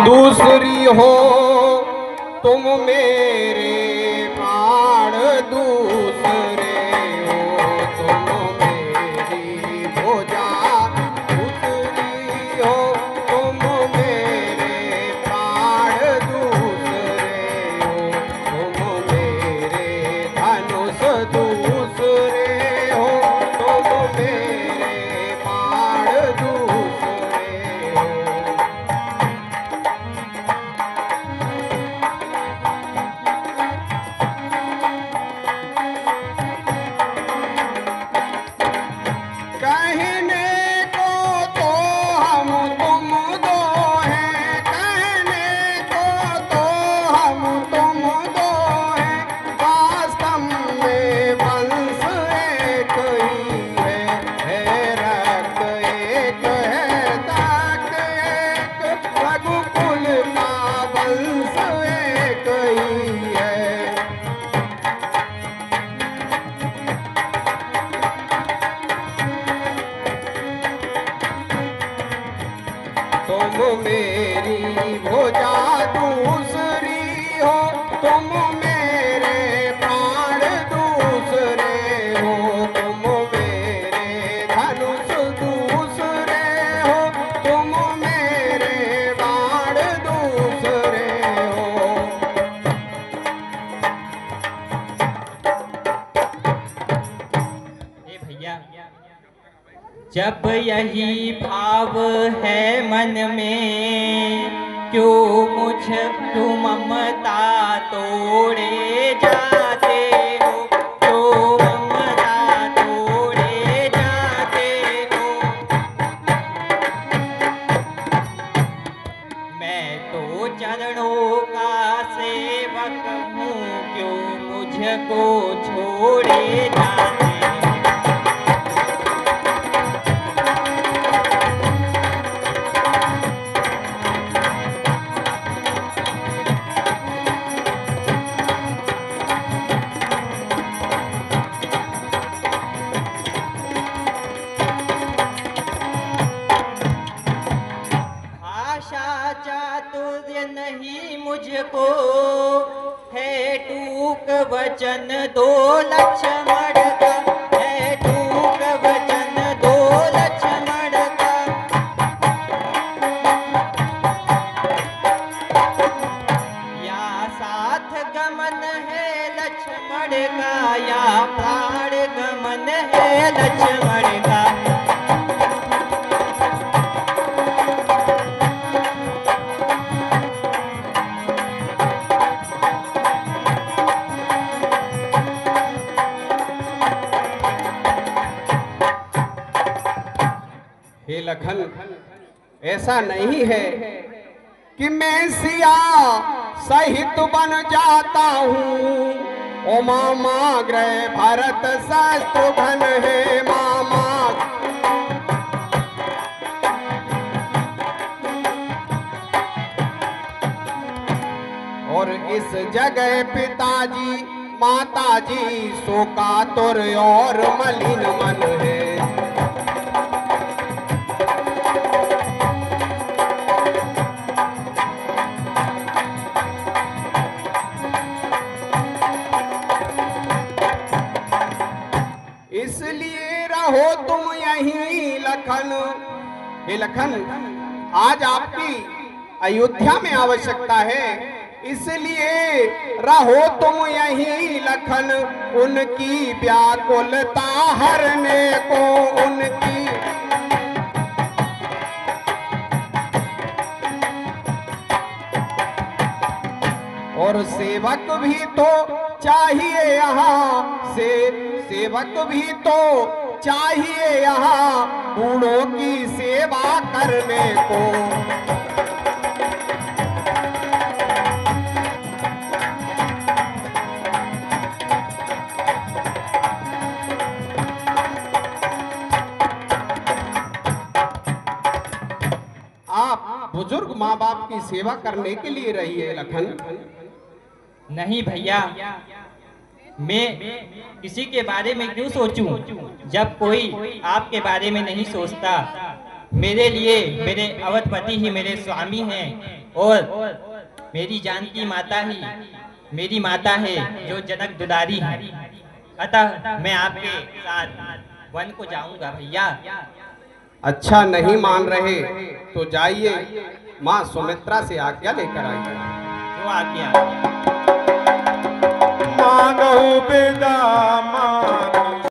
दूसरी हो तुम मेरे प्राण, दूसरे हो तुम मेरी भुजा, दूसरी हो तुम मेरे प्राण, दूसरे हो तुम मेरे धनुष, दूसरे हो तुम मेरे बाण, दूसरे हो। कहने को तो हम तुम दो हैं, कहने को तो हम तुम दो हैं, वास्तव में वंश एक ही है रक्त एक है, ताक एक, रघुकुल का वंश एक ही है। तुम मेरी भुजा, दूसरी हो तुम मेरे प्राण, दूसरे हो तुम मेरे धनुष, दूसरे हो तुम मेरे बाण, दूसरे हो। ए भैया, जब यही भाव है मन में, क्यों ममता तोड़े जाते हो, क्यों ममता तोड़े जाते हो। मैं तो चरणों का सेवक हूँ, क्यों मुझको छोड़े जाते हो। भाषा चातुर्य नहीं मुझको, है टूक वचन दो लक्ष्मण का, है टूक वचन दो लक्ष्मण का। या साथ गमन है लक्ष्मण का, या प्राण गमन है लक्ष्मण का। हे लखन, ऐसा नहीं है कि मैं सिया सहित बन जाता हूँ। ओ मामा ग्रह भरत शत्रुघ्न है मामा, और इस जगह पिताजी माताजी शोकातुर और मलिन मन है। इसलिए रहो तुम यहीं लखन। हे लखन, आज आपकी अयोध्या में आवश्यकता है, इसलिए रहो तुम यहीं लखन। उनकी व्याकुलता हरने को, उनकी और सेवक भी तो चाहिए यहाँ से, सेवक भी तो चाहिए यहाँ बूढ़ों की सेवा करने को। आप बुजुर्ग माँ बाप की सेवा करने के लिए रहिए लखन। नहीं भैया, मैं किसी के बारे में क्यों सोचूं, जब कोई आपके बारे में नहीं सोचता। मेरे लिए मेरे अवधपति ही मेरे स्वामी हैं, और मेरी जानकी माता ही मेरी माता है जो जनक दुलारी है। अतः मैं आपके साथ वन को जाऊंगा भैया। अच्छा नहीं मान रहे तो जाइए, माँ सुमित्रा से आज्ञा लेकर आइए। जो आज्ञा। मांगो बेदा